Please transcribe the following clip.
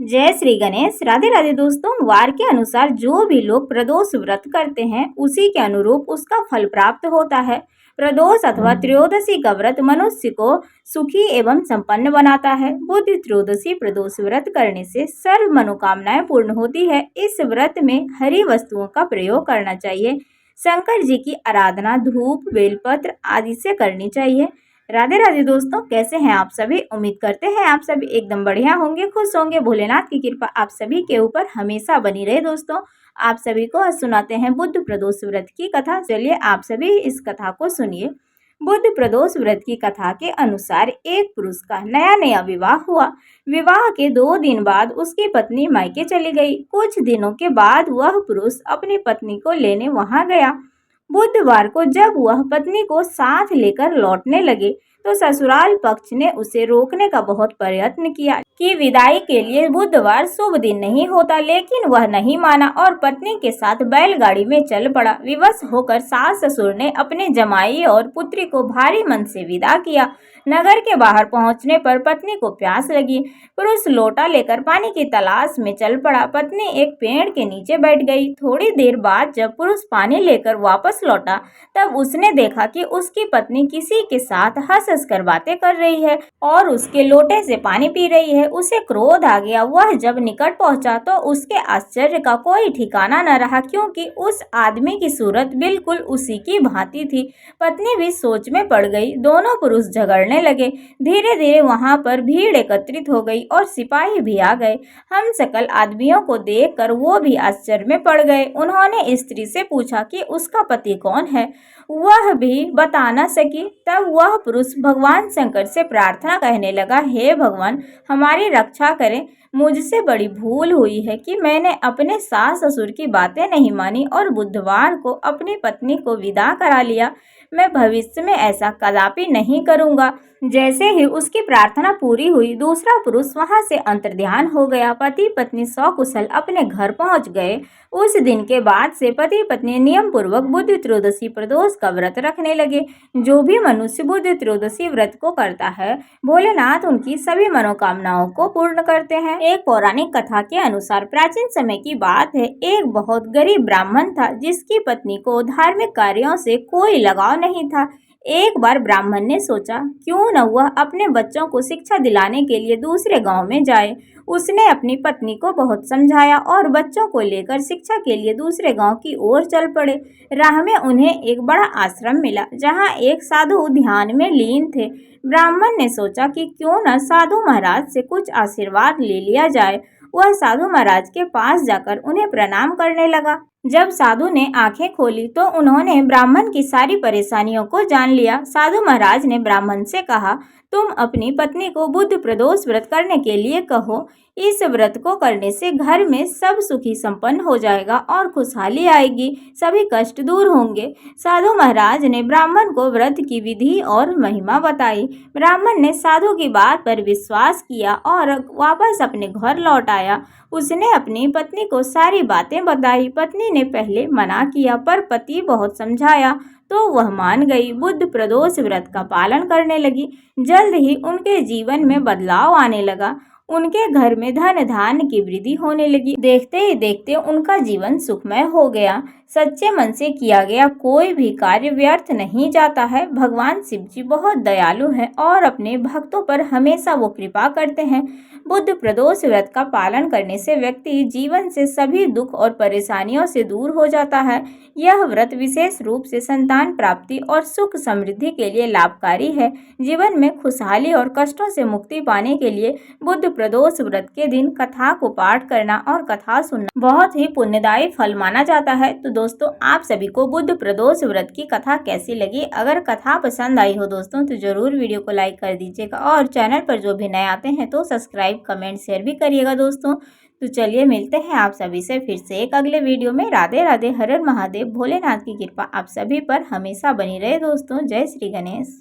जय श्री गणेश। राधे राधे दोस्तों। वार के अनुसार जो भी लोग प्रदोष व्रत करते हैं उसी के अनुरूप उसका फल प्राप्त होता है। प्रदोष अथवा त्रयोदशी का व्रत मनुष्य को सुखी एवं संपन्न बनाता है। बुध त्रयोदशी प्रदोष व्रत करने से सर्व मनोकामनाएं पूर्ण होती है। इस व्रत में हरी वस्तुओं का प्रयोग करना चाहिए। शंकर जी की आराधना धूप बेलपत्र आदि से करनी चाहिए। राधे राधे दोस्तों, कैसे हैं आप सभी। उम्मीद करते हैं आप सभी एकदम बढ़िया होंगे, खुश होंगे। भोलेनाथ की कृपा आप सभी के ऊपर हमेशा बनी रहे। दोस्तों, आप सभी को आज सुनाते हैं बुध प्रदोष व्रत की कथा। चलिए आप सभी इस कथा को सुनिए। बुध प्रदोष व्रत की कथा के अनुसार एक पुरुष का नया नया विवाह हुआ। विवाह के 2 दिन बाद उसकी पत्नी मायके चली गई। कुछ दिनों के बाद वह पुरुष अपनी पत्नी को लेने वहां गया। बुधवार को जब वह पत्नी को साथ लेकर लौटने लगे तो ससुराल पक्ष ने उसे रोकने का बहुत प्रयत्न किया कि विदाई के लिए बुधवार शुभ दिन नहीं होता, लेकिन वह नहीं माना और पत्नी के साथ बैलगाड़ी में चल पड़ा। विवश होकर सास ससुर ने अपने जमाई और पुत्री को भारी मन से विदा किया। नगर के बाहर पहुंचने पर पत्नी को प्यास लगी। पुरुष लोटा लेकर पानी की तलाश में चल पड़ा। पत्नी एक पेड़ के नीचे बैठ गई। थोड़ी देर बाद जब पुरुष पानी लेकर वापस लौटा तब उसने देखा कि उसकी पत्नी किसी के साथ हंस हंस कर बातें कर रही है और उसके लोटे से पानी पी रही है। उसे क्रोध आ गया। वह जब निकट पहुंचा तो उसके आश्चर्य का कोई ठिकाना न रहा, क्योंकि उस आदमी की सूरत बिल्कुल उसी की भांति थी। पत्नी भी सोच में पड़ गई। दोनों पुरुष झगड़ने लगे। धीरे धीरे वहां पर भीड़ एकत्रित हो गई और सिपाही भी आ गए। हम सकल आदमियों को देखकर वो भी आश्चर्य में पड़ गए। उन्होंने स्त्री से पूछा कि उसका पति कौन है। वह भी बता न सकी। तब वह पुरुष भगवान शंकर से प्रार्थना कहने लगा, हे भगवान, हमारी रक्षा करें। मुझसे बड़ी भूल हुई है कि मैंने अपने सास ससुर की बातें नहीं मानी और बुधवार को अपनी पत्नी को विदा करा लिया। मैं भविष्य में ऐसा कदापि नहीं करूंगा। जैसे ही उसकी प्रार्थना पूरी हुई दूसरा पुरुष वहां से अंतर्ध्यान हो गया। पति पत्नी सकुशल अपने घर पहुंच गए। उस दिन के बाद से पति पत्नी नियम पूर्वक बुध त्रयोदशी प्रदोष का व्रत रखने लगे। जो भी मनुष्य बुध त्रयोदशी व्रत को करता है भोलेनाथ उनकी सभी मनोकामनाओं को पूर्ण करते हैं। एक पौराणिक कथा के अनुसार प्राचीन समय की बात है। एक बहुत गरीब ब्राह्मण था जिसकी पत्नी को धार्मिक कार्यों से कोई लगाव नहीं था। एक बार ब्राह्मण ने सोचा क्यों न वह अपने बच्चों को शिक्षा दिलाने के लिए दूसरे गांव में जाए। उसने अपनी पत्नी को बहुत समझाया और बच्चों को लेकर शिक्षा के लिए दूसरे गांव की ओर चल पड़े। राह में उन्हें एक बड़ा आश्रम मिला जहां एक साधु ध्यान में लीन थे। ब्राह्मण ने सोचा कि क्यों न साधु महाराज से कुछ आशीर्वाद ले लिया जाए। वह साधु महाराज के पास जाकर उन्हें प्रणाम करने लगा। जब साधु ने आंखें खोली तो उन्होंने ब्राह्मण की सारी परेशानियों को जान लिया। साधु महाराज ने ब्राह्मण से कहा, तुम अपनी पत्नी को बुध प्रदोष व्रत करने के लिए कहो। इस व्रत को करने से घर में सब सुखी संपन्न हो जाएगा और खुशहाली आएगी, सभी कष्ट दूर होंगे। साधु महाराज ने ब्राह्मण को व्रत की विधि और महिमा बताई। ब्राह्मण ने साधु की बात पर विश्वास किया और वापस अपने घर लौट आया। उसने अपनी पत्नी को सारी बातें बताई। पत्नी ने पहले मना किया पर पति बहुत समझाया तो वह मान गई। बुध प्रदोष व्रत का पालन करने लगी। जल्द ही उनके जीवन में बदलाव आने लगा। उनके घर में धन धान्य की वृद्धि होने लगी। देखते ही देखते उनका जीवन सुखमय हो गया। सच्चे मन से किया गया कोई भी कार्य व्यर्थ नहीं जाता है। भगवान शिव जी बहुत दयालु हैं और अपने भक्तों पर हमेशा वो कृपा करते हैं। बुध प्रदोष व्रत का पालन करने से व्यक्ति जीवन से सभी दुख और परेशानियों से दूर हो जाता है। यह व्रत विशेष रूप से संतान प्राप्ति और सुख समृद्धि के लिए लाभकारी है। जीवन में खुशहाली और कष्टों से मुक्ति पाने के लिए बुध प्रदोष व्रत के दिन कथा को पाठ करना और कथा सुनना बहुत ही पुण्यदायी फल माना जाता है। तो दोस्तों, आप सभी को बुध प्रदोष व्रत की कथा कैसी लगी। अगर कथा पसंद आई हो दोस्तों तो जरूर वीडियो को लाइक कर दीजिएगा और चैनल पर जो भी नए आते हैं तो सब्सक्राइब कमेंट शेयर भी करिएगा दोस्तों। तो चलिए मिलते हैं आप सभी से फिर से एक अगले वीडियो में। राधे राधे, हर हर महादेव। भोलेनाथ की कृपा आप सभी पर हमेशा बनी रहे दोस्तों। जय श्री गणेश।